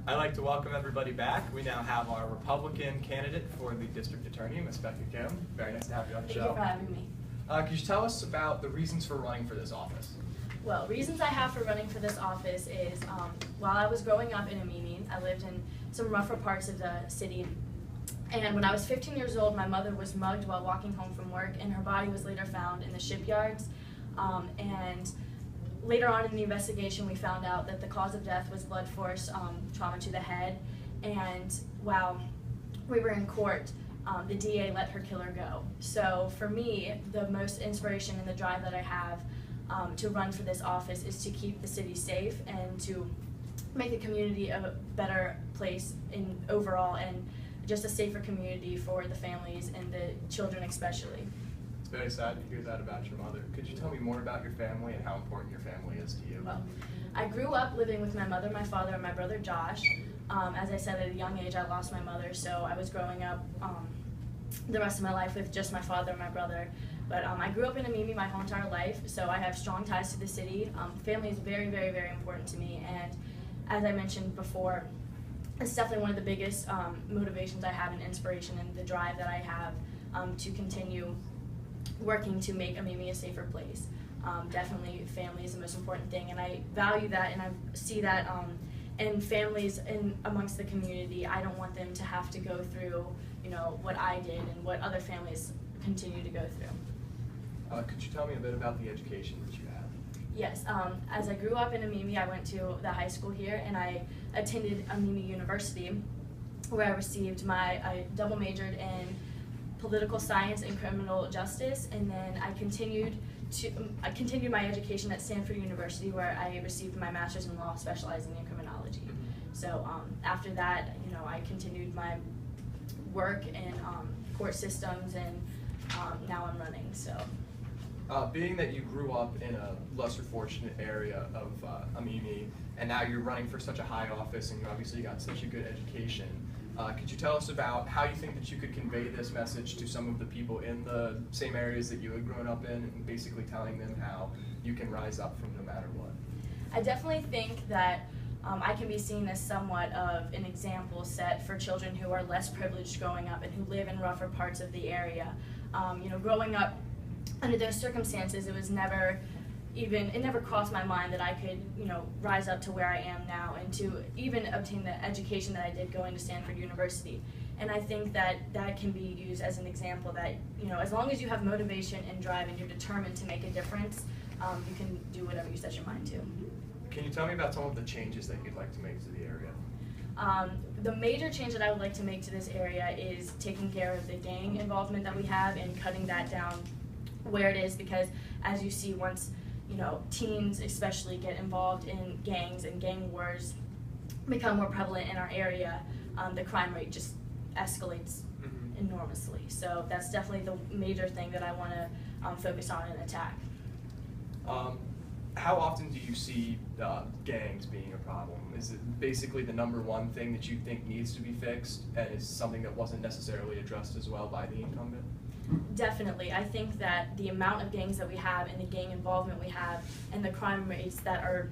I'd like to welcome everybody back. We now have our Republican candidate for the district attorney, Ms. Becca Kim. Very nice to have you on the show. Thank you for having me. Could you tell us about the reasons for running for this office? Well, reasons I have for running for this office is while I was growing up in Amimi, I lived in some rougher parts of the city. And when I was 15 years old, my mother was mugged while walking home from work, and her body was later found in the shipyards. And later on in the investigation, we found out that the cause of death was blood force trauma to the head. And while we were in court, the DA let her killer go. So for me, the most inspiration and the drive that I have to run for this office is to keep the city safe and to make the community a better place in overall, and just a safer community for the families and the children especially. It's very sad to hear that about your mother. Could you tell me more about your family and how important your family is to you? Well, I grew up living with my mother, my father, and my brother Josh. As I said, at a young age I lost my mother, so I was growing up the rest of my life with just my father and my brother. But I grew up in Amimi my whole entire life, so I have strong ties to the city. Family is very, very, very important to me, and as I mentioned before, it's definitely one of the biggest motivations I have and inspiration and the drive that I have to continue working to make Amimi a safer place. Definitely family is the most important thing, and I value that, and I see that in families amongst the community. I don't want them to have to go through, what I did and what other families continue to go through. Could you tell me a bit about the education that you had? Yes, as I grew up in Amimi, I went to the high school here, and I attended Amimi University, where I double majored in political science and criminal justice, and then I continued my education at Stanford University, where I received my master's in law, specializing in criminology. So after that, I continued my work in court systems, and now I'm running. So. Being that you grew up in a lesser fortunate area of Amimi, and now you're running for such a high office, and you obviously got such a good education, could you tell us about how you think that you could convey this message to some of the people in the same areas that you had grown up in, and basically telling them how you can rise up from no matter what? I definitely think that I can be seen as somewhat of an example set for children who are less privileged growing up and who live in rougher parts of the area. Growing up under those circumstances, it never crossed my mind that I could, rise up to where I am now and to even obtain the education that I did going to Stanford University. And I think that that can be used as an example that, as long as you have motivation and drive and you're determined to make a difference, you can do whatever you set your mind to. Can you tell me about some of the changes that you'd like to make to the area? The major change that I would like to make to this area is taking care of the gang involvement that we have and cutting that down where it is, because as you see, once teens especially get involved in gangs and gang wars become more prevalent in our area, the crime rate just escalates enormously. So that's definitely the major thing that I want to focus on and attack. How often do you see gangs being a problem? Is it basically the number one thing that you think needs to be fixed, and is something that wasn't necessarily addressed as well by the incumbent? Definitely. I think that the amount of gangs that we have and the gang involvement we have and the crime rates that are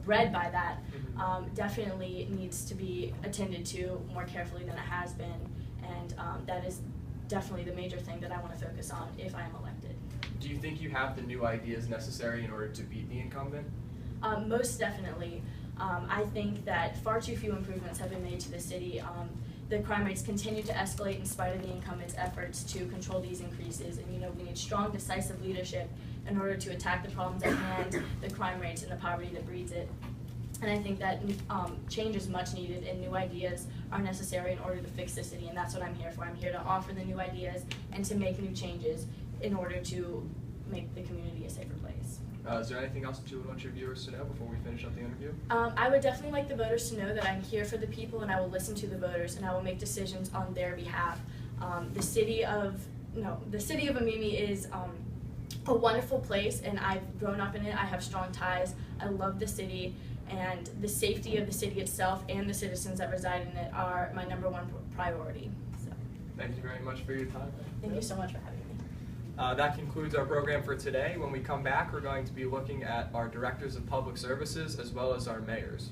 bred by that definitely needs to be attended to more carefully than it has been, and that is definitely the major thing that I want to focus on if I am elected. Do you think you have the new ideas necessary in order to beat the incumbent? Most definitely. I think that far too few improvements have been made to the city. The crime rates continue to escalate in spite of the incumbent's efforts to control these increases, and we need strong, decisive leadership in order to attack the problems at hand, the crime rates, and the poverty that breeds it. And I think that change is much needed, and new ideas are necessary in order to fix the city, and that's what I'm here for. I'm here to offer the new ideas and to make new changes in order to make the community a safer place. Is there anything else that you would want your viewers to know before we finish up the interview? I would definitely like the voters to know that I'm here for the people, and I will listen to the voters, and I will make decisions on their behalf. The city of Amimi is a wonderful place, and I've grown up in it. I have strong ties. I love the city, and the safety of the city itself and the citizens that reside in it are my number one priority. So. Thank you very much for your time. Thank you so much for having me. That concludes our program for today. When we come back, we're going to be looking at our directors of public services as well as our mayors.